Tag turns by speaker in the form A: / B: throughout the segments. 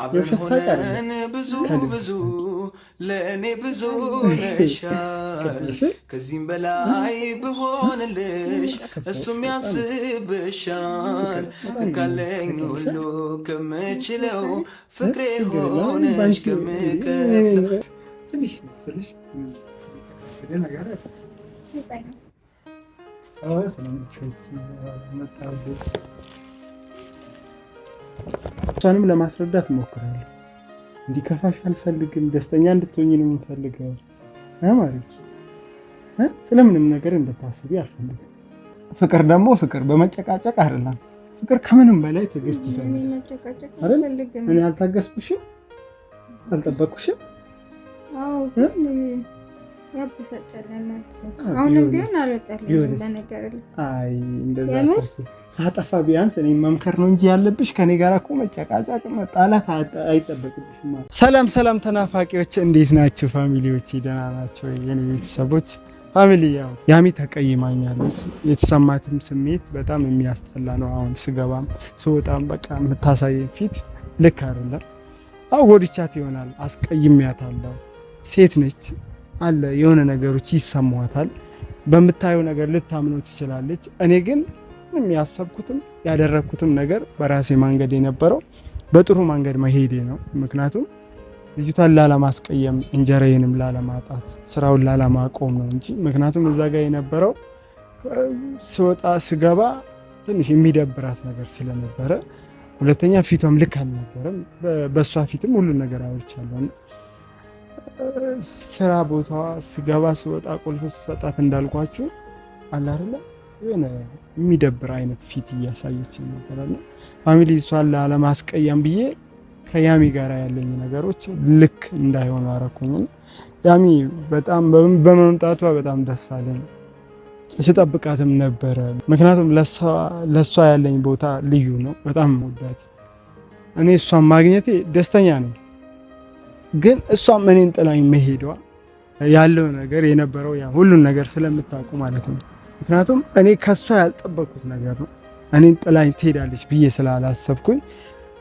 A: አብረን ብዙ ብዙ ለእኔ ብዙ ነሻል ከዚህም በላይ ብሆንልሽ እሱም ያስብሻል ካለኝ ሁሉ ከምችለው ፍቅሬ ሆነሽ ከምከፍለው
B: እሷንም ለማስረዳት እሞክራለሁ። እንዲከፋሽ አልፈልግም፣ ደስተኛ እንድትሆኚ ነው የምፈልገው። ማለት ስለምንም ነገር እንድታስቢ አልፈልግም። ፍቅር ደግሞ ፍቅር በመጨቃጨቅ አይደለም። ፍቅር ከምንም በላይ ትዕግስት ይፈልጋል። እኔ አልታገስኩሽም፣ አልጠበቅኩሽም።
C: አሁንም ቢሆን አልወጣልኝም በነገር
B: አይ እንደዛ ሳጠፋ ቢያንስ እኔ መምከር ነው እንጂ ያለብሽ ከኔ ጋር እኮ መጨቃጨቅ መጣላት አይጠበቅብሽም። ሰላም ሰላም ተናፋቂዎች እንዴት ናችሁ? ፋሚሊዎች ደህና ናቸው? የኔ ቤተሰቦች ፋሚሊ ያው ያሚ ተቀይማኛለች። የተሰማትም ስሜት በጣም የሚያስጠላ ነው። አሁን ስገባም ስወጣም በቃ የምታሳየኝ ፊት ልክ አይደለም። አው ጎድቻት ይሆናል፣ አስቀይሜያታለሁ። ሴት ነች አለ የሆነ ነገሮች ይሰማዋታል። በምታየው ነገር ልታምነው ትችላለች። እኔ ግን ምንም ያሰብኩትም ያደረኩትም ነገር በራሴ መንገድ የነበረው በጥሩ መንገድ መሄዴ ነው። ምክንያቱም ልጅቷን ላለማስቀየም፣ እንጀራዬንም ላለማጣት፣ ስራውን ላለማቆም ነው እንጂ ምክንያቱም እዛ ጋር የነበረው ስወጣ ስገባ ትንሽ የሚደብራት ነገር ስለነበረ፣ ሁለተኛ ፊቷም ልክ አልነበረም። በእሷ ፊትም ሁሉ ነገር አውርቻለሁ። ስራ ቦታዋ ስገባ ስወጣ ቁልፍ ስሰጣት እንዳልኳችሁ አለ አይደለ የሆነ የሚደብር አይነት ፊት እያሳየች ነበርና ፋሚሊ እሷን ላለማስቀየም ብዬ ከያሚ ጋር ያለኝ ነገሮች ልክ እንዳይሆኑ አረኩኝና ያሚ በጣም በመምጣቷ በጣም ደስ አለኝ። ስጠብቃትም ነበረ። ምክንያቱም ለሷ ያለኝ ቦታ ልዩ ነው። በጣም ወዳት እኔ እሷን ማግኘቴ ደስተኛ ነኝ። ግን እሷም እኔን ጥላኝ መሄዷ ያለው ነገር የነበረው ያ ሁሉን ነገር ስለምታውቁ ማለት ነው። ምክንያቱም እኔ ከሷ ያልጠበቅኩት ነገር ነው። እኔን ጥላኝ ትሄዳለች ብዬ ስላላሰብኩኝ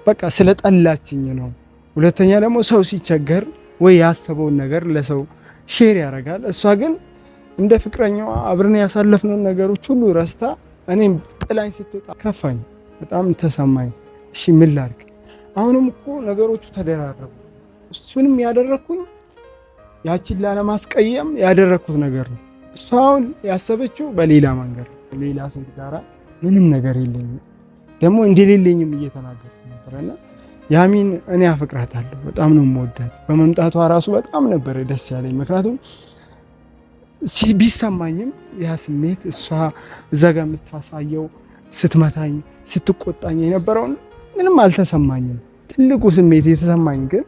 B: በቃ ስለጠላችኝ ነው። ሁለተኛ ደግሞ ሰው ሲቸገር ወይ ያሰበውን ነገር ለሰው ሼር ያደርጋል። እሷ ግን እንደ ፍቅረኛዋ አብረን ያሳለፍነውን ነገሮች ሁሉ ረስታ እኔን ጥላኝ ስትወጣ ከፋኝ፣ በጣም ተሰማኝ። እሺ ምን ላድርግ? አሁንም እኮ ነገሮቹ ተደራረቡ። እሱንም ያደረኩኝ ያቺን ላለማስቀየም ያደረኩት ነገር ነው። እሷ አሁን ያሰበችው በሌላ መንገድ ሌላ ሴት ጋራ ምንም ነገር የለኝም ደግሞ እንደሌለኝም እየተናገርኩ ነበርና ያሚን እኔ አፈቅራታለሁ፣ በጣም ነው የምወዳት። በመምጣቷ ራሱ በጣም ነበር ደስ ያለኝ። ምክንያቱም ቢሰማኝም ያ ስሜት እሷ እዛ ጋር የምታሳየው ስትመታኝ ስትቆጣኝ የነበረውን ምንም አልተሰማኝም። ትልቁ ስሜት የተሰማኝ ግን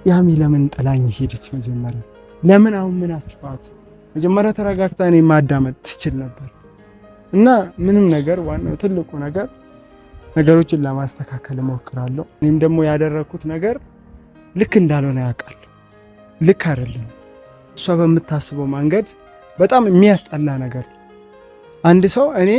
B: ያሚ ለምን ጥላኝ ሄደች? መጀመሪያ ለምን አሁን ምን አስጨዋት? መጀመሪያ ተረጋግታ እኔ ማዳመጥ ትችል ነበር። እና ምንም ነገር ዋናው ትልቁ ነገር ነገሮችን ለማስተካከል እሞክራለሁ። እኔም ደግሞ ያደረኩት ነገር ልክ እንዳልሆነ ያውቃል። ልክ አይደለም። እሷ በምታስበው መንገድ በጣም የሚያስጠላ ነገር። አንድ ሰው እኔ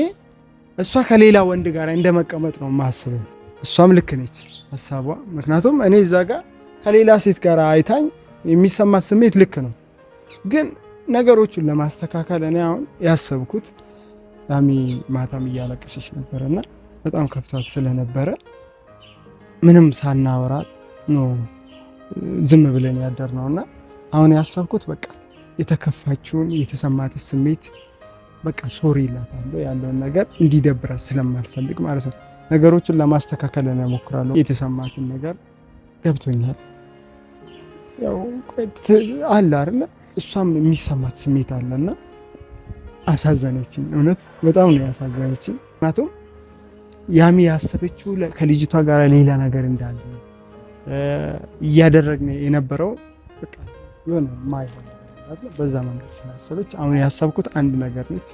B: እሷ ከሌላ ወንድ ጋር እንደመቀመጥ ነው የማስበው። እሷም ልክ ነች ሀሳቧ። ምክንያቱም እኔ እዛ ጋር ከሌላ ሴት ጋር አይታኝ የሚሰማት ስሜት ልክ ነው። ግን ነገሮቹን ለማስተካከል እኔ አሁን ያሰብኩት ያሚ ማታም እያለቀሰች ነበርና በጣም ከፍቷት ስለነበረ ምንም ሳናወራት ነው ዝም ብለን ያደርነውና አሁን ያሰብኩት በቃ የተከፋችውን የተሰማት ስሜት በቃ ሶሪ እላታለሁ። ያለውን ነገር እንዲደብራት ስለማልፈልግ ማለት ነው። ነገሮችን ለማስተካከል እኔ እሞክራለሁ። የተሰማትን ነገር ገብቶኛል። ያው አለ አይደለ እሷም የሚሰማት ስሜት አለና አሳዘነችኝ። እውነት በጣም ነው ያሳዘነችኝ። ምክንያቱም ያሚ ያሰበችው ከልጅቷ ጋር ሌላ ነገር እንዳለ እያደረግን የነበረው በቃ የሆነ ማይሆን አይደል? በዛ መንገድ ስላሰበች አሁን ያሰብኩት አንድ ነገር ነች።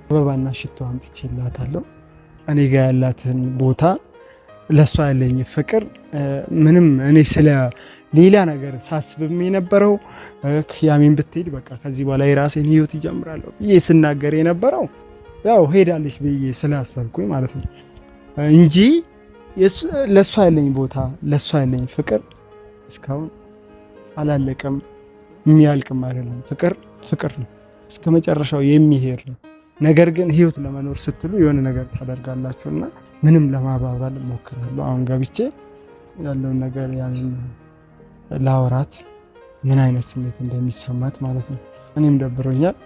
B: አበባና ሽቶ አምጥቼላታለሁ። እኔ ጋር ያላትን ቦታ ለሷ ያለኝ ፍቅር ምንም እኔ ስለ ሌላ ነገር ሳስብም የነበረው ያሚን ብትሄድ በቃ ከዚህ በኋላ የራሴን ህይወት ይጀምራለሁ ብዬ ስናገር የነበረው ያው ሄዳለች ብዬ ስላሰብኩኝ ማለት ነው እንጂ ለእሷ ያለኝ ቦታ ለእሷ ያለኝ ፍቅር እስካሁን አላለቀም፣ የሚያልቅም አይደለም። ፍቅር ነው፣ እስከ መጨረሻው የሚሄድ ነው። ነገር ግን ህይወት ለመኖር ስትሉ የሆነ ነገር ታደርጋላችሁ እና ምንም ለማባባል እሞክራለሁ። አሁን ገብቼ ያለውን ነገር ያንን ላወራት ምን አይነት ስሜት እንደሚሰማት ማለት ነው። እኔም ደብሮኛል።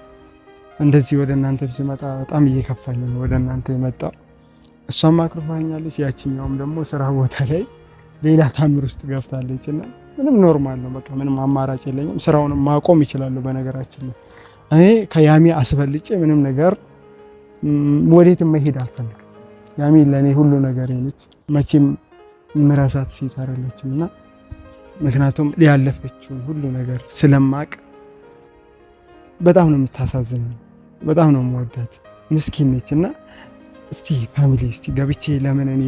B: እንደዚህ ወደ እናንተ ሲመጣ በጣም እየከፋኝ ነው ወደ እናንተ የመጣው። እሷም አክርፋኛለች፣ ያችኛውም ደግሞ ስራ ቦታ ላይ ሌላ ታምር ውስጥ ገብታለች እና ምንም ኖርማል ነው። በቃ ምንም አማራጭ የለኝም። ስራውንም ማቆም ይችላሉ። በነገራችን ላይ እኔ ከያሚ አስበልጬ ምንም ነገር ወዴትም መሄድ አልፈልግም። ያሚ ለእኔ ሁሉ ነገር ነች። መቼም ምረሳት ሴት አይደለችም እና ምክንያቱም ያለፈችውን ሁሉ ነገር ስለማቅ በጣም ነው የምታሳዝነኝ። በጣም ነው የምወዳት። ምስኪን ነች እና እስቲ ፋሚሊ እስቲ ገብቼ ለምን እኔ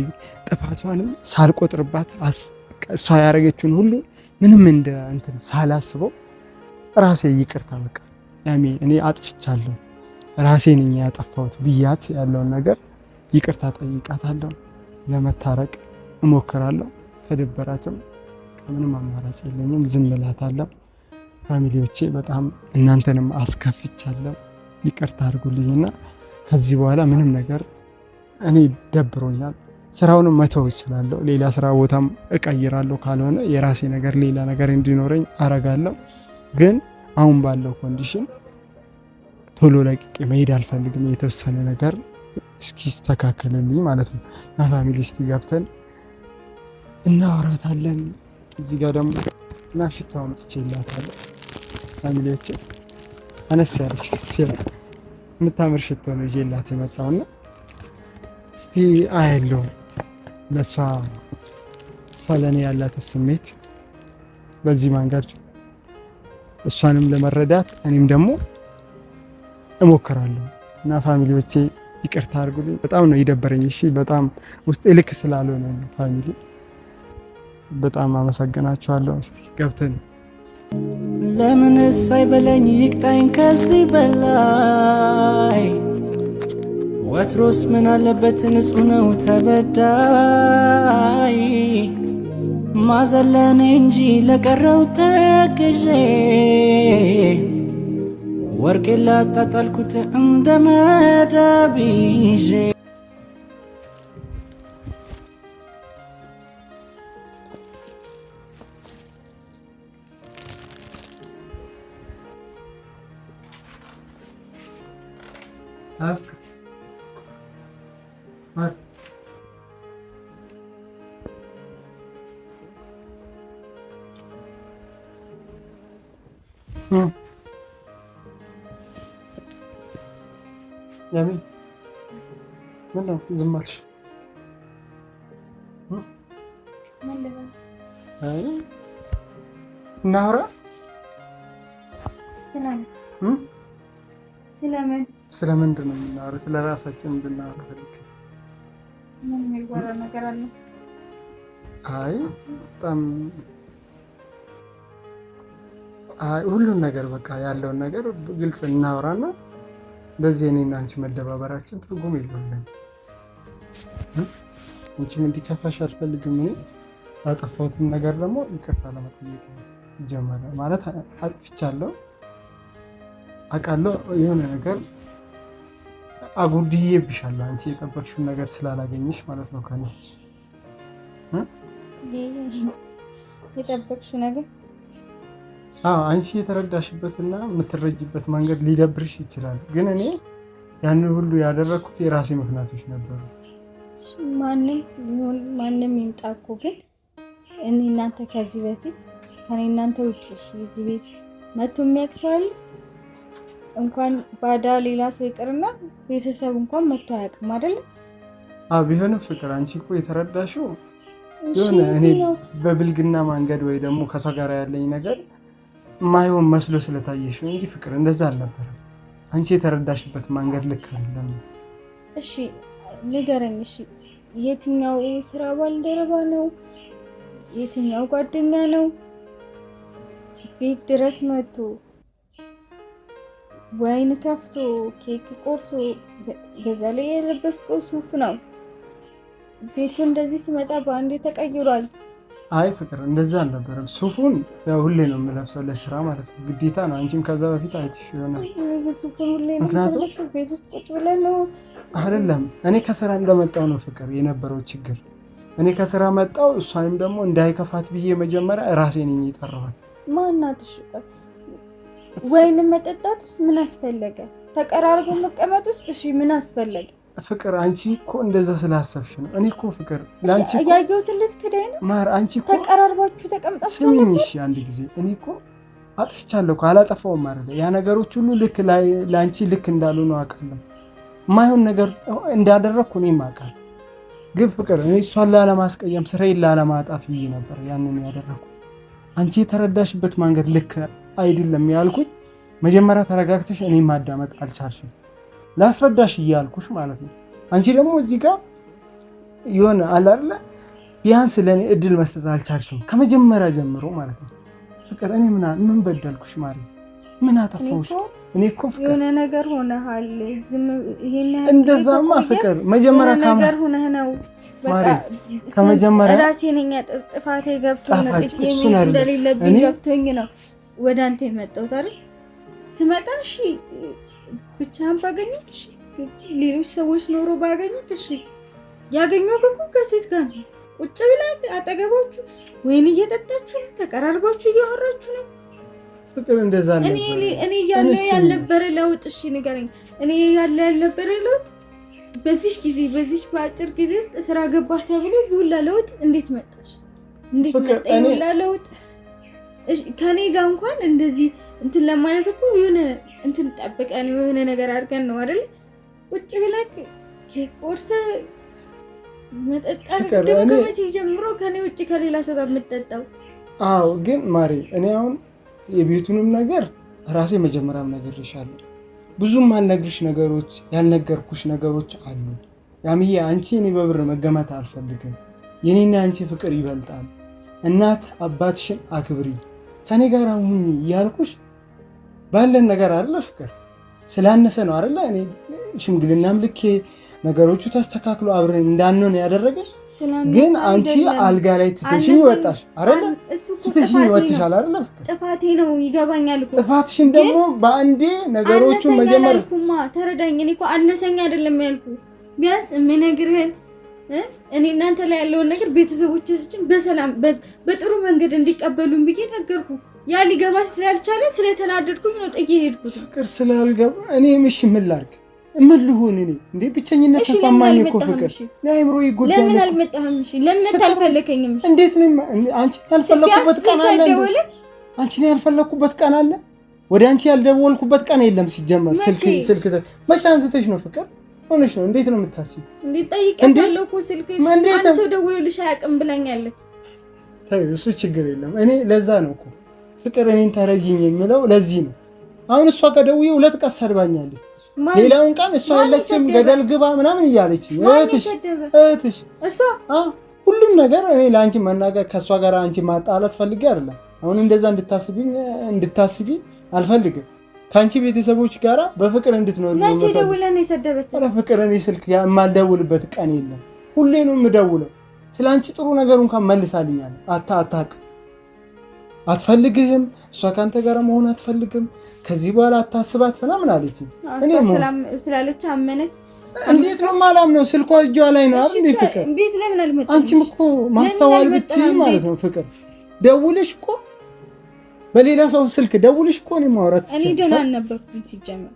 B: ጥፋቷንም ሳልቆጥርባት እሷ ያደረገችውን ሁሉ ምንም እንደ እንትን ሳላስበው ራሴ ይቅርታ በቃ ያሚ እኔ አጥፍቻለሁ ራሴ ነኝ ያጠፋሁት ብያት ያለውን ነገር ይቅርታ ጠይቃታለሁ። ለመታረቅ እሞክራለሁ። ከደበራትም ምንም አማራጭ የለኝም፣ ዝም እላታለሁ። ፋሚሊዎቼ በጣም እናንተንም አስከፍቻለሁ፣ ይቅርታ አድርጉልኝና ከዚህ በኋላ ምንም ነገር እኔ ደብሮኛል። ስራውንም መተው እችላለሁ፣ ሌላ ስራ ቦታም እቀይራለሁ፣ ካልሆነ የራሴ ነገር ሌላ ነገር እንዲኖረኝ አረጋለሁ። ግን አሁን ባለው ኮንዲሽን ቶሎ ለቅቄ መሄድ አልፈልግም። የተወሰነ ነገር እስኪስተካከልልኝ ማለት ነው። እና ፋሚሊ እስቲ ገብተን እናወራታለን። እዚህ ጋር ደግሞ እና ሽታው አምጥቼላታለሁ። ፋሚሊዎቼ አነስ ያለች የምታምር ሽቶ ነው ይዤላት የመጣውና እስቲ አያለው ለእሷ ለእኔ ያላት ስሜት በዚህ መንገድ እሷንም ለመረዳት እኔም ደግሞ እሞክራለሁ። እና ፋሚሊዎቼ ይቅርታ አድርጉልኝ። በጣም ነው የደበረኝ። እሺ በጣም ውስጤ ልክ ስላልሆነ ነው። ፋሚሊ በጣም አመሰግናችኋለሁ። እስቲ ገብተን
A: ለምንስ አይበለኝ ይቅጣኝ ከዚህ በላይ ወትሮስ ምን አለበት ንጹህ ነው ተበዳይ ማዘለኔ እንጂ ለቀረው ተክዤ ወርቄ ላጣጣልኩት እንደ መዳብ ይዤ
B: ያሚ ምነው ዝም አልሽ? አይ እናውራ። ስለምንድን ነው የምናወራው? ስለ ራሳችን እንድናወራ ፈልጌ።
C: ምን የሚወራ ነገር አለ?
B: አይ በጣም ሁሉን ነገር በቃ ያለውን ነገር ግልጽ እናወራና በዚህ እኔና አንቺ መደባበራችን ትርጉም የለውም። አንቺም እንዲከፋሽ አልፈልግም። እኔ ያጠፋሁትን ነገር ደግሞ ይቅርታ ለመጠየቅ ጀመረ ማለት አጥፍቻለሁ አውቃለሁ። የሆነ ነገር አጉድዬብሻለሁ አንቺ የጠበቅሽውን ነገር ስላላገኘሽ ማለት ነው። ከኔ
C: የጠበቅሽው ነገር
B: አንቺ የተረዳሽበትና የምትረጅበት መንገድ ሊደብርሽ ይችላል። ግን እኔ ያንን ሁሉ ያደረኩት የራሴ ምክንያቶች ነበሩ።
C: ማንም ይምጣ እኮ ግን እኔ እናንተ ከዚህ በፊት ከኔ እናንተ ውጭ እዚህ ቤት መቶ የሚያክሰዋል እንኳን ባዳ ሌላ ሰው ይቅርና ቤተሰብ እንኳን መቶ አያውቅም አይደል?
B: ቢሆንም ፍቅር አንቺ እኮ የተረዳሽው የሆነ እኔ በብልግና መንገድ ወይ ደግሞ ከሷ ጋር ያለኝ ነገር ማይሆን መስሎ ስለታየሽ ነው እንጂ ፍቅር እንደዛ አልነበረም። አንቺ የተረዳሽበት መንገድ ልክ አይደለም።
C: እሺ ንገረኝ። እሺ የትኛው ስራ ባልደረባ ነው? የትኛው ጓደኛ ነው ቤት ድረስ መጥቶ ወይን ከፍቶ ኬክ ቆርሶ በዛ ላይ የለበስከው ሱፍ ነው ቤቱ እንደዚህ ሲመጣ በአንዴ ተቀይሯል።
B: አይ ፍቅር እንደዛ አልነበረም። ሱፉን ያው ሁሌ ነው የምለብሰው ለስራ ማለት ነው፣ ግዴታ ነው። አንቺም ከዛ በፊት አይተሽ ይሆናል።
C: ሱፉን ሁሌ ነው የምለብሰው ቤት ውስጥ ቁጭ ብለን ነው
B: አይደለም። እኔ ከስራ እንደመጣው ነው ፍቅር የነበረው ችግር። እኔ ከስራ መጣው፣ እሷንም ደግሞ እንዳይከፋት ብዬ መጀመሪያ ራሴ ነኝ የጠራኋት።
C: ማናትሽ ወይንም መጠጣት ውስጥ ምን አስፈለገ? ተቀራርቦ መቀመጥ ውስጥ እሺ ምን አስፈለገ?
B: ፍቅር አንቺ እኮ እንደዛ ስላሰብሽ ነው። እኔ እኮ ፍቅር ላንቺ እኮ
C: ያየሁት ልትክዳይ ነው
B: ማር። አንቺ እኮ
C: ተቀራርባችሁ ተቀምጣችሁ
B: ስሚኝ እሺ አንድ ጊዜ። እኔ እኮ አጥፍቻለሁ እኮ አላጠፋውም አይደል? ያ ነገሮች ሁሉ ልክ ላንቺ ልክ እንዳልሆኑ አውቃለሁ። ማይሆን ነገር እንዳደረግኩ እኔም አውቃለሁ። ግን ፍቅር እኔ እሷን ላለማስቀየም ስራዬን ላለማጣት ብዬ ነበር ያንን ያደረኩ። አንቺ የተረዳሽበት መንገድ ልክ አይደለም ያልኩኝ። መጀመሪያ ተረጋግተሽ እኔ ማዳመጥ አልቻልሽም። ላስረዳሽ እያልኩሽ ማለት ነው። አንቺ ደግሞ እዚህ ጋር የሆነ አለ አይደለ ቢያንስ ለእኔ እድል መስጠት አልቻልሽም ከመጀመሪያ ጀምሮ ማለት ነው። ፍቅር እኔ ምን በደልኩሽ ማለት ምን አጠፋሁሽ? እኔ እኮ ፍቅር
C: የሆነ ነገር ሆነሃል። ዝም ይሄን
B: እንደዛማ ፍቅር መጀመሪያ
C: ነገር ሆነህ ነው በቃ
B: ከመጀመሪያ
C: ራሴ ነኝ ጥፋቴ ገብቶኝ ነው እንደሌለብኝ ገብቶኝ ነው ወደ አንተ የመጣሁት አይደል? ስመጣ እሺ ብቻህን ባገኘሽ ሌሎች ሰዎች ኖሮ ባገኘሽ እሺ ያገኘው እኮ ከሴት ጋር ነው ቁጭ ብላል አጠገባችሁ ወይን እየጠጣችሁ ነው ተቀራርባችሁ እያወራችሁ ነው።
B: ፍቅር እንደዛ ነው።
C: እኔ ያልነበረ ለውጥ እሺ ንገረኝ። እኔ ያልነበረ ለውጥ በዚህ ጊዜ በዚህ በአጭር ጊዜ ውስጥ ስራ ገባህ ተብሎ ይሁላ ለውጥ እንዴት መጣሽ? እንዴት መጣ ይሁላ ለውጥ? እሺ ከኔ ጋር እንኳን እንደዚህ እንትን ለማለት እኮ የሆነ እንትን ጠብቀን የሆነ ነገር አድርገን ነው አይደል? ቁጭ ብለክ ኬክ ቆርሰህ መጠጣት ደግሞ ከመቼ ጀምሮ ከኔ ውጭ ከሌላ ሰው ጋር የምትጠጣው?
B: አዎ ግን ማሪ እኔ አሁን የቤቱንም ነገር ራሴ መጀመሪያም ነግሬሻለሁ። ብዙም አልነግርሽ ነገሮች ያልነገርኩሽ ነገሮች አሉ። ያምዬ አንቺ እኔ በብር መገመት አልፈልግም። የኔና አንቺ ፍቅር ይበልጣል። እናት አባትሽን አክብሪ፣ ከኔ ጋር ሁኚ እያልኩሽ ባለን ነገር አይደለ ፍቅር ስላነሰ ነው አይደለ? እኔ ሽምግልናም ልኬ ነገሮቹ ተስተካክሎ አብረን እንዳንሆን ያደረገን። ግን አንቺ አልጋ ላይ ትተሽኝ ወጣሽ አይደለ? ትተሽኝ ወጥሻል አይደለ? ፍቅር
C: ጥፋቴ ነው ይገባኛል እኮ።
B: ጥፋትሽን ደግሞ በአንዴ ነገሮቹ መጀመር
C: ተረዳኝ። እኔ እኮ አነሰኝ አይደለም ያልኩ። ቢያንስ የምነግርህን እኔ እናንተ ላይ ያለውን ነገር ቤተሰቦቻችን በሰላም በጥሩ መንገድ እንዲቀበሉን ብዬ ነገርኩ። ያ ሊገባሽ ስላልቻለ ስለተናደድኩኝ ነው ጥዬ ሄድኩት።
B: ፍቅር ስላልገባ እኔ ምሽ ምን ላድርግ? ምን ልሁን? እኔ እንዴ ብቸኝነት ተሰማኝ እኮ ፍቅር። ለአይምሮ ይጎዳል።
C: ለምን አልመጣህም? እሺ ለምን አልፈለከኝም? እሺ
B: እንዴት ነው አንቺ ያልፈለኩበት ቀን አለ? አንቺ ነው ያልፈለኩበት ቀን አለ? ወደ አንቺ ያልደወልኩበት ቀን የለም። ሲጀመር ስልክ መቼ አንስተሽ ነው ፍቅር ሆነሽ ነው? እንዴት ነው የምታስቢ?
C: እንዴት ጠይቄያለሁ እኮ ስልክ አንድ ሰው ደውሎልሽ አያውቅም ብላኛለች።
B: ተይ እሱ ችግር የለም። እኔ ለዛ ነው እኮ ፍቅር እኔን ተረጂኝ የምለው ለዚህ ነው። አሁን እሷ ከደውዬ 2 ቀን ሰድባኛለች። ሌላውን ቀን እሷ ያለችም ገደል ግባ ምናምን እያለች እህትሽ እሷ ሁሉም ነገር እኔ ለአንቺ መናገር ከእሷ ጋር አንቺ ማጣላት ፈልጌ አይደለም። አሁን እንደዛ እንድታስቢ አልፈልግም። ከአንቺ ቤተሰቦች ጋር በፍቅር እንድትኖር ነው።
C: መቼ ደውለን የሰደበች?
B: ፍቅር እኔ ስልክ የማልደውልበት ቀን የለም። ሁሌ ነው የምደውለው። ስለ አንቺ ጥሩ ነገር እንኳን መልሳልኛል። አታውቅም፣ አትፈልግህም። እሷ ከአንተ ጋር መሆን አትፈልግም። ከዚህ በኋላ አታስባት ምናምን አለች።
C: እኔ ስላለች አመነች።
B: እንዴት ነው የማላምነው? ስልኳ እጇ ላይ ነው አይደል? ፍቅር
C: ቤት ለምን አልመጣም?
B: አንቺም እኮ ማስተዋል ብትይ ማለት ነው ፍቅር ደውልሽ እኮ በሌላ ሰው ስልክ ደውልሽ እኮ ነው ማውራት።
C: እኔ ደህና አልነበርኩም ሲጀመር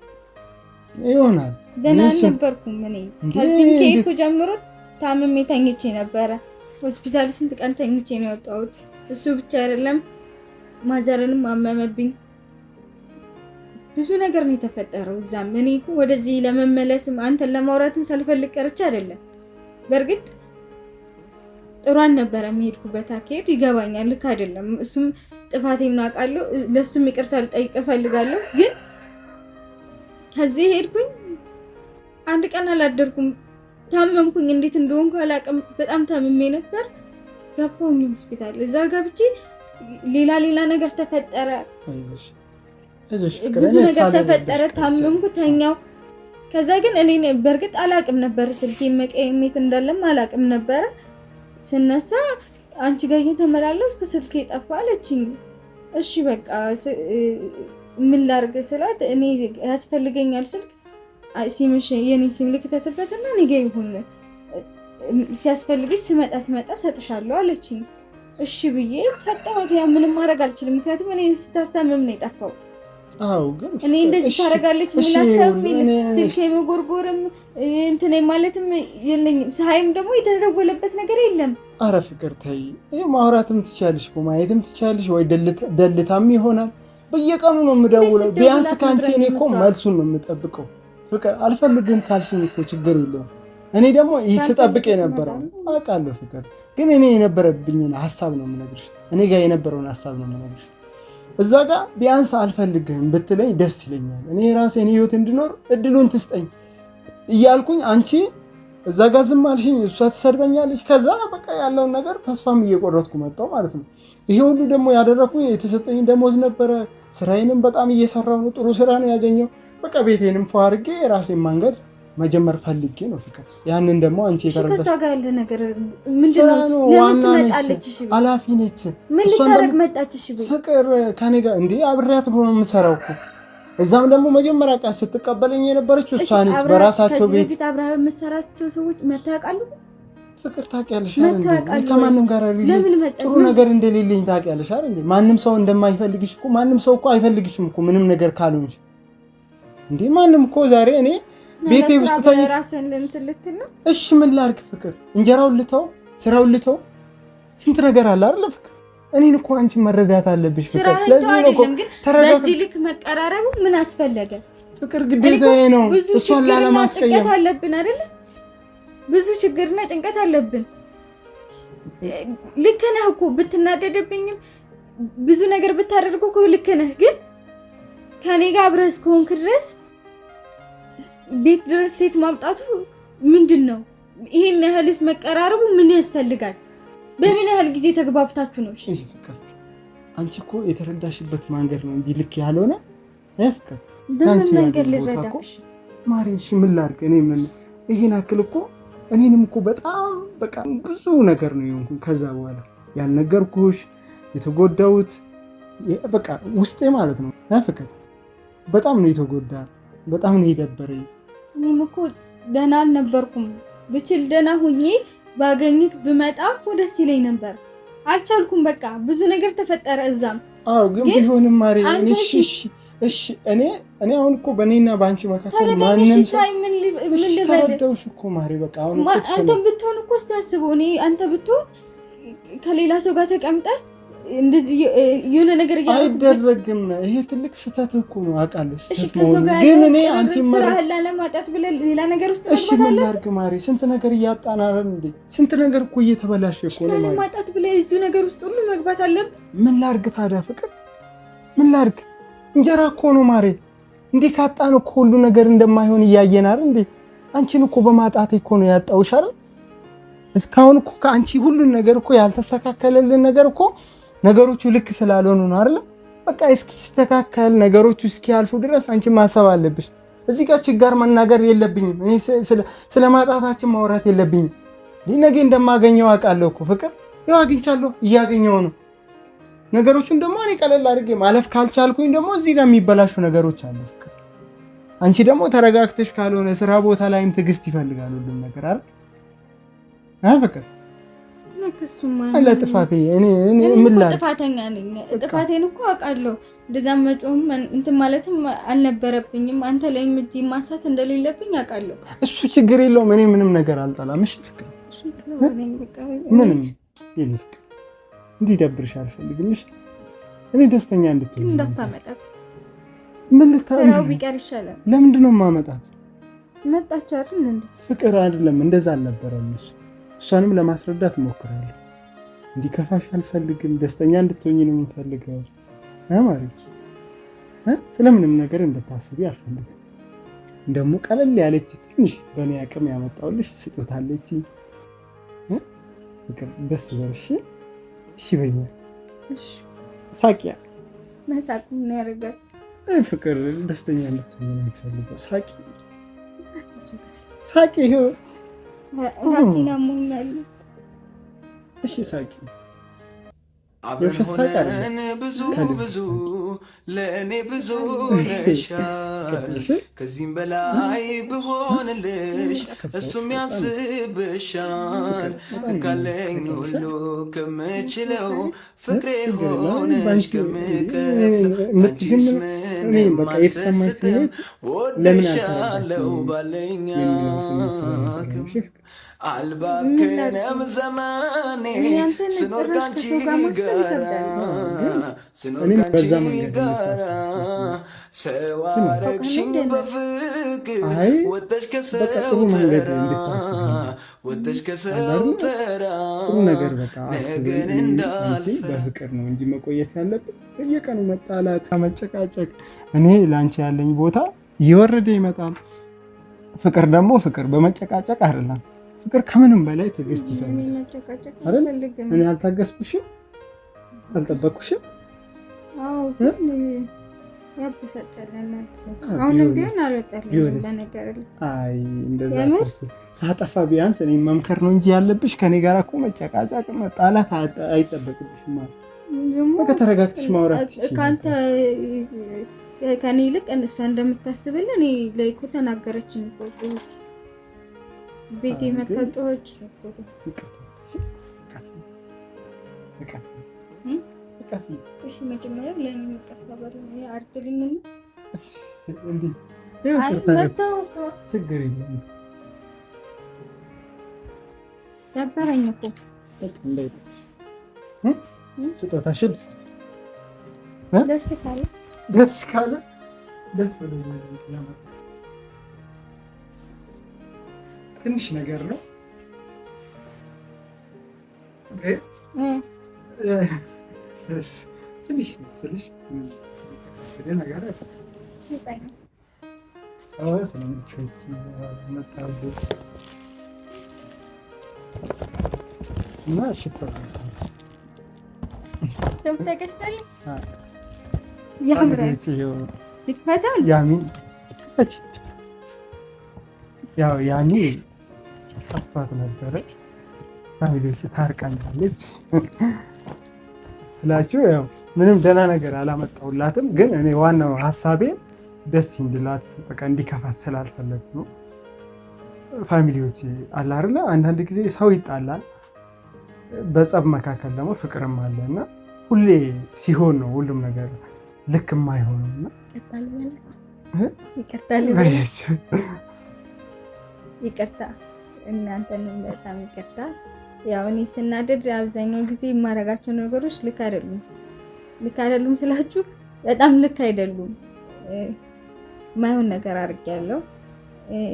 B: ይሆናል።
C: ደህና አልነበርኩም። እኔ ከዚህም ከይኩ ጀምሮ ታምሜ ተኝቼ ነበረ። ሆስፒታል ስንት ቀን ተኝቼ ነው የወጣሁት። እሱ ብቻ አይደለም ማዘርንም አመመብኝ። ብዙ ነገር ነው የተፈጠረው እዛም። እኔ እኮ ወደዚህ ለመመለስም አንተን ለማውራትም ሳልፈልግ ቀርቼ አይደለም። በእርግጥ ጥሩን ነበር የሚሄድኩበት አካሄድ ይገባኛል፣ ልክ አይደለም። እሱም ጥፋቴን አውቃለሁ። ለሱም ይቅርታ ልጠይቅ እፈልጋለሁ። ግን ከዚህ ሄድኩኝ፣ አንድ ቀን አላደርኩም። ታመምኩኝ። እንዴት እንደሆንኩ አላውቅም። በጣም ታምሜ ነበር። ገባሁኝ ሆስፒታል። እዛ ገብቼ ሌላ ነገር ተፈጠረ። ብዙ ነገር ተፈጠረ። ታመምኩ፣ ተኛው። ከዛ ግን እኔ በርግጥ አላቅም ነበር ስልኬ መቀየሜት እንዳለም አላቅም ነበር። ስነሳ አንቺ ጋር እየተመላለስኩ ስልኬ ጠፋ አለችኝ። እሺ በቃ ምን ላድርግ ስላት እኔ ያስፈልገኛል ስልክ ሲምሽ የኔ ሲም ልክተትበትና እኔ ጋር ይሁን ሲያስፈልግሽ ስመጣ ሰጥሻለሁ አለችኝ። እሺ ብዬ ሰጠኋት። ያ ምንም ማድረግ አልችልም፣ ምክንያቱም እኔ ስታስታምም ነው የጠፋው።
B: አዎ ግን
C: እኔ እንደዚህ ታደርጋለች ምን አሰብኝ ስልኬ መጎርጎርም እንትን ማለትም የለኝም። ሳይም ደግሞ የደረወለበት ነገር የለም።
B: አረ ፍቅር ተይ፣ ማውራትም ትቻለሽ እኮ ማየትም ትቻለሽ፣ ወይ ደልታም ይሆናል። በየቀኑ ነው የምደውለው። ቢያንስ ካንቺ እኔ እኮ መልሱን ነው የምጠብቀው። ፍቅር አልፈልግም ካልሽኝ እኮ ችግር የለውም። እኔ ደግሞ ስጠብቅ የነበረው አውቃለሁ። ፍቅር ግን እኔ የነበረብኝን ሀሳብ ነው የምነግርሽ። እኔ ጋር የነበረውን ሀሳብ ነው የምነግርሽ። እዛ ጋር ቢያንስ አልፈልግህም ብትለኝ ደስ ይለኛል። እኔ የራሴን ህይወት እንድኖር እድሉን ትስጠኝ እያልኩኝ አንቺ እዛ ጋር ዝም አልሽኝ። እሷ ትሰድበኛለች። ከዛ በቃ ያለውን ነገር ተስፋም እየቆረጥኩ መጣሁ ማለት ነው። ይሄ ሁሉ ደግሞ ያደረኩኝ የተሰጠኝ ደሞዝ ነበረ። ስራዬንም በጣም እየሰራሁ ነው። ጥሩ ስራ ነው ያገኘው። በቃ ቤቴንም ፏ አድርጌ የራሴን መንገድ መጀመር ፈልጌ ነው ፍቅር። ያንን ደግሞ አንቺ የተረዳሽ
C: ከሷ ጋር ያለ ነገር ምንድነው? ለምን ትመጣለች? እሺ
B: ኃላፊ ነች።
C: ምን ልታረግ መጣች? እሺ
B: ፍቅር ከኔ ጋር እንዴ አብሬያት ብሎ ነው የምሰራው እኮ። እዛም ደግሞ መጀመሪያ ቀን ስትቀበለኝ የነበረችው እሷ ነች። በራሳቸው ቤት
C: ከዚህ አብረህ የምትሰራቸው ሰዎች መታወቃሉ።
B: ፍቅር ታውቂያለሽ አይደል? ከማንም ጋር ጥሩ ነገር እንደሌለኝ ታውቂያለሽ አይደል? ማንም ሰው እንደማይፈልግሽ እኮ ማንም ሰው እኮ አይፈልግሽም እኮ ምንም ነገር ካልሆንሽ እንዴ። ማንም እኮ ዛሬ እኔ ቤቴ ውስጥ
C: ራስን ልትል ነው።
B: እሺ ምን ላድርግ ፍቅር? እንጀራውን ልተው? ስራውን ልተው? ስንት ነገር አለ አይደል ፍቅር? እኔን እኮ አንቺ መረዳት አለብሽ ፍቅር።
C: ስለዚህ ነው ግን በዚህ ልክ መቀራረቡ ምን አስፈለገ?
B: ፍቅር ግዴታዬ ነው። እሷን ላለማስቀየም
C: ጭንቀት አለብን አይደል? ብዙ ችግርና ጭንቀት አለብን። ልክ ነህ እኮ ብትናደድብኝም ብዙ ነገር ብታደርጉ እኮ ልክ ነህ። ግን ከኔ ጋር አብረህ እስከሆንክ ድረስ ቤት ድረስ ሴት ማምጣቱ ምንድን ነው? ይሄን ያህልስ መቀራረቡ ምን ያስፈልጋል? በምን ያህል ጊዜ ተግባብታችሁ ነው? እሺ
B: ፍቅር አንቺ እኮ የተረዳሽበት መንገድ ነው እንጂ ልክ ያልሆነ ፍቅር።
C: በምን መንገድ ልረዳሽ
B: ማሪ? እሺ ምን ላድርግ? እኔ ምን ይሄን አክል እኮ እኔንም እኮ በጣም በቃ ብዙ ነገር ነው የሆንኩኝ። ከዛ በኋላ ያልነገርኩሽ የተጎዳሁት በቃ ውስጤ ማለት ነው ፍቅር። በጣም ነው የተጎዳ፣ በጣም ነው የደበረኝ።
C: እኔም እኮ ደህና አልነበርኩም። ብችል ደህና ሁኜ ባገኝክ ብመጣ እኮ ደስ ይለኝ ነበር። አልቻልኩም። በቃ ብዙ ነገር ተፈጠረ እዛም።
B: አዎ ግን ቢሆንም ማሪ እሺ እኔ አሁን እኮ በእኔና በአንቺ መካከል ማንንም ሰው ምን ልበል እኮ ማሪ። በቃ አሁን
C: አንተም ብትሆን እኮ ስታስበው እኔ አንተ ብትሆን ከሌላ ሰው ጋር ተቀምጠህ እንደዚህ የሆነ ነገር
B: አይደረግም። ይሄ ትልቅ ስህተት እኮ ነው አውቃለሁ።
C: እሺ ከሰው ጋር
B: ግን እኔ አንቺ
C: ስራህን ላለማጣት ብለህ ሌላ ነገር ውስጥ
B: እሺ ምን ላድርግ ማሪ? ስንት ነገር እያጣናረን እንዴ! ስንት ነገር እኮ እየተበላሸ እኮ ነው ማሪ።
C: ላለማጣት ብለህ እዚህ ነገር ውስጥ ሁሉ መግባት አለብህ።
B: ምን ላድርግ ታዲያ ፍቅር? ምን ላድርግ? እንጀራ እኮ ነው ማሪ። እንዴ ካጣን እኮ ሁሉ ነገር እንደማይሆን እያየን አይደል እንዴ? አንቺን እኮ በማጣት እኮ ነው ያጣውሽ አይደል? እስካሁን እኮ ከአንቺ ሁሉን ነገር እኮ ያልተስተካከለልን ነገር እኮ ነገሮቹ ልክ ስላልሆኑ ነው አይደል? በቃ እስኪስተካከል ነገሮቹ እስኪያልፉ ድረስ አንቺ ማሰብ አለብሽ። እዚህ ጋር ችግር መናገር የለብኝም። እኔ ስለ ማጣታችን ማውራት የለብኝም። ነገ እንደማገኘው አውቃለሁ እኮ ፍቅር። ያው አግኝቻለሁ፣ እያገኘው ነው። ነገሮቹን ደግሞ እኔ ቀለል አድርጌ ማለፍ ካልቻልኩኝ ደግሞ እዚህ ጋር የሚበላሹ ነገሮች አሉ ፍቅር። አንቺ ደግሞ ተረጋግተሽ ካልሆነ ስራ ቦታ ላይም ትዕግስት ይፈልጋል ሁሉም ነገር አይደል ፍቅር? አለ ጥፋቴ እኔ ምን ላይ
C: ጥፋተኛ ነኝ። ጥፋቴን እኮ አውቃለሁ። እንደዛ መጮህም እንትን ማለትም አልነበረብኝም። አንተ ላይ እጅ ማንሳት እንደሌለብኝ አውቃለሁ።
B: እሱ ችግር የለውም። እኔ ምንም ነገር አልጠላም። እሺ ፍቅር ምንም የኔ ፍቅር እንዲደብርሽ አልፈልግም። እሺ እኔ ደስተኛ እንድትሆን
C: እንዳታመጣት።
B: ምን ልታረግ?
C: ስራው ቢቀር ይሻላል።
B: ለምንድን ነው ማመጣት?
C: መጣች አይደል እንዴ?
B: ፍቅር አይደለም እንደዛ አልነበረም እሱ። እሷንም ለማስረዳት እሞክራለሁ። እንዲከፋሽ አልፈልግም። ደስተኛ እንድትሆኝ ነው የምፈልገው ማለት ስለምንም ነገር እንድታስቢ አልፈልግም። ደግሞ ቀለል ያለች ትንሽ በእኔ አቅም ያመጣሁልሽ ስጦታ አለች። ፍቅር ደስ በልሽ። እሺ በኛ
C: እሺ
B: ሳቂያ
C: መሳቅ ምን ያደርጋል?
B: ፍቅር ደስተኛ እንድትሆኝ ነው የምፈልገው። ሳቂ ሳቂ። ይሄው
C: ራሴን አሞኛል።
B: እሺ ሳቂ።
A: አብረን ብዙ ብዙ ለእኔ ብዙ ነሻል። ከዚህም በላይ ብሆንልሽ እሱም ያስብሻል። ካለኝ ሁሉ ከምችለው ፍቅሬ ሆነሽ ከምከፍለው አንቺስ ምንም አልሰስትም። ወድሻለው ባለኝ አቅም አልባከነም ዘመኔ ስኖር ካንቺ ጋራ ሰው አረግሽኝ በፍቅር ወጥተሽ ከሰው ተራ ወጥተሽ ከሰው ተራ
B: ጥሩ ነገር በቃ አስበን እንጂ በፍቅር ነው እንጂ መቆየት ያለብን በየቀኑ መጣላት መጨቃጨቅ። እኔ ላንቺ ያለኝ ቦታ እየወረደ ይመጣል። ፍቅር ደግሞ ፍቅር በመጨቃጨቅ አይደለም። ፍቅር ከምንም በላይ ትዕግስት ይፈልጋል። እኔ አልታገስኩሽም፣ አልጠበቅኩሽም። ሳጠፋ ቢያንስ እኔ መምከር ነው እንጂ ያለብሽ ከኔ ጋር እኮ መጨቃጨቅ መጣላት አይጠበቅብሽም። በቃ ተረጋግተሽ ማውራት
C: ከኔ ይልቅ እሷ እንደምታስብልን እኔ ላይ እኮ ተናገረችኝ እኮ ቤቴ መታጠሮች እሺ መጀመሪያ ለኔ መቀበል ነው አርግልኝ
B: እንዴ ችግር የለም
C: ደበረኝ እኮ
B: ስጦታሽን
C: ደስ ካለ
B: ደስ ብሎኛል። ትንሽ ነገር ነው ትንሽ ስልሽ ነገር ስለምቾች መጣሁልሽ እና ሽቶ
C: ተገዝተልኝ
B: ያኔ ጠፍቷት ነበረ። ፋሚሊዎች ታርቃኛለች ስላችሁ ያው ምንም ደህና ነገር አላመጣሁላትም፣ ግን እኔ ዋናው ሀሳቤ ደስ እንድላት በቃ እንዲከፋት ስላልፈለግ ነው። ፋሚሊዎች አለ አይደለ አንዳንድ ጊዜ ሰው ይጣላል፣ በጸብ መካከል ደግሞ ፍቅርም አለ እና ሁሌ ሲሆን ነው ሁሉም ነገር ልክ የማይሆነው እና
C: ይቅርታ እናንተንም በጣም ይቅርታ። ያው እኔ ስናደድ አብዛኛው ጊዜ የማደርጋቸው ነገሮች ልክ አይደሉም ስላችሁ በጣም ልክ አይደሉም። ማይሆን ነገር አድርጌያለሁ።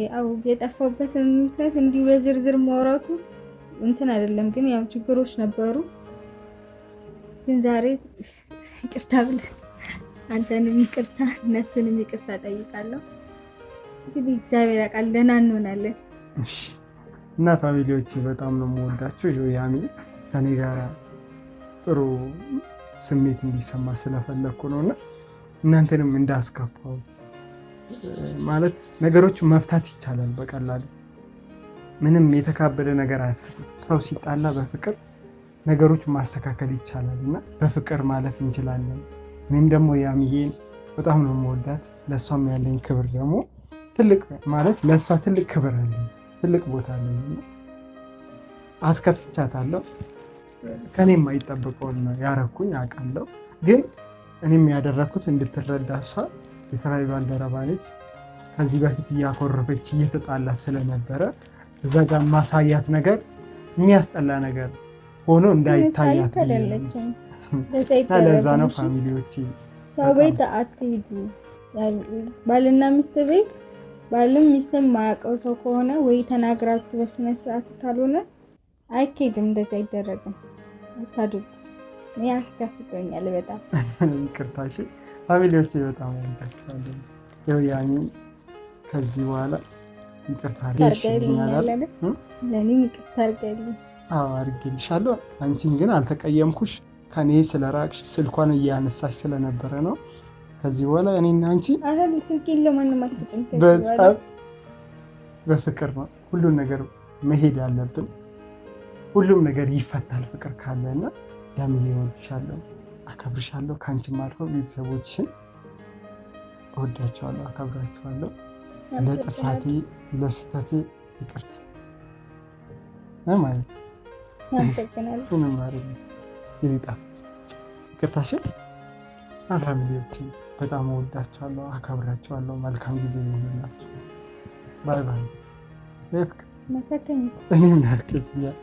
C: ያው የጠፋሁበትን ምክንያት እንዲህ በዝርዝር ማውራቱ እንትን አይደለም፣ ግን ያው ችግሮች ነበሩ። ግን ዛሬ ይቅርታ ብለህ አንተንም ይቅርታ እነሱንም ይቅርታ ጠይቃለሁ። እንግዲህ እግዚአብሔር ያውቃል ደህና እንሆናለን።
B: እና ፋሚሊዎች በጣም ነው የምወዳችሁ። ይኸው ያሚ ከኔ ጋር ጥሩ ስሜት እንዲሰማ ስለፈለኩ ነውና እናንተንም እንዳስከፋው ማለት ነገሮችን መፍታት ይቻላል በቀላሉ። ምንም የተካበደ ነገር አያስፈልግም። ሰው ሲጣላ በፍቅር ነገሮችን ማስተካከል ይቻላል እና በፍቅር ማለፍ እንችላለን። እኔም ደግሞ ያሚዬን በጣም ነው የምወዳት። ለእሷም ያለኝ ክብር ደግሞ ትልቅ ማለት ለእሷ ትልቅ ክብር አለኝ፣ ትልቅ ቦታ አለኝ። አስከፍቻታለሁ። ከኔ የማይጠበቀውን ያረኩኝ አውቃለሁ። ግን እኔም ያደረኩት እንድትረዳ እሷ የስራ ባልደረባ ነች። ከዚህ በፊት እያኮረፈች እየተጣላት ስለነበረ እዛ ጋር ማሳያት ነገር የሚያስጠላ ነገር ሆኖ እንዳይታያት ለዛ ነው። ፋሚሊዎች
C: ሰው ቤት አትሄዱ። ባልና ሚስት ቤት ባልም ሚስትም ማያውቀው ሰው ከሆነ ወይ ተናግራችሁ በስነ ስርዓት ካልሆነ አይኬድም። እንደዛ አይደረግም። አታድርጉ። እኔ አስከፍቶኛል በጣም
B: ይቅርታ። እሺ ፋሚሊዎች በጣም ወንታችኋለሁ። ያው ያሚ ከዚህ በኋላ ይቅርታ አድርጌልሻለሁ።
C: ለኔ ይቅርታ አድርጌልኝ።
B: አዎ አድርጌልሻለሁ። አንቺን ግን አልተቀየምኩሽ። ከኔ ስለራቅሽ ስልኳን እያነሳሽ ስለነበረ ነው። ከዚህ በኋላ እኔና አንቺ
C: ስልኬን ለማንም አልሰጥም።
B: በፍቅር ነው ሁሉን ነገር መሄድ ያለብን። ሁሉም ነገር ይፈታል ፍቅር ካለ እና ዳሚዬ እወድሻለሁ፣ አከብርሻለሁ። ከአንቺም አልፎ ቤተሰቦችሽን እወዳቸዋለሁ፣ አከብራቸዋለሁ። ለጥፋቴ ለስተቴ ይቅርታ ማለት ምንም አይደለም። ይቅርታሽን ፋሚሊዎችን በጣም እወዳቸዋለሁ፣ አከብራቸዋለሁ። መልካም ጊዜ የሚሆንላቸው። ባይ ባይ። እኔም ናፍቀሽኛል።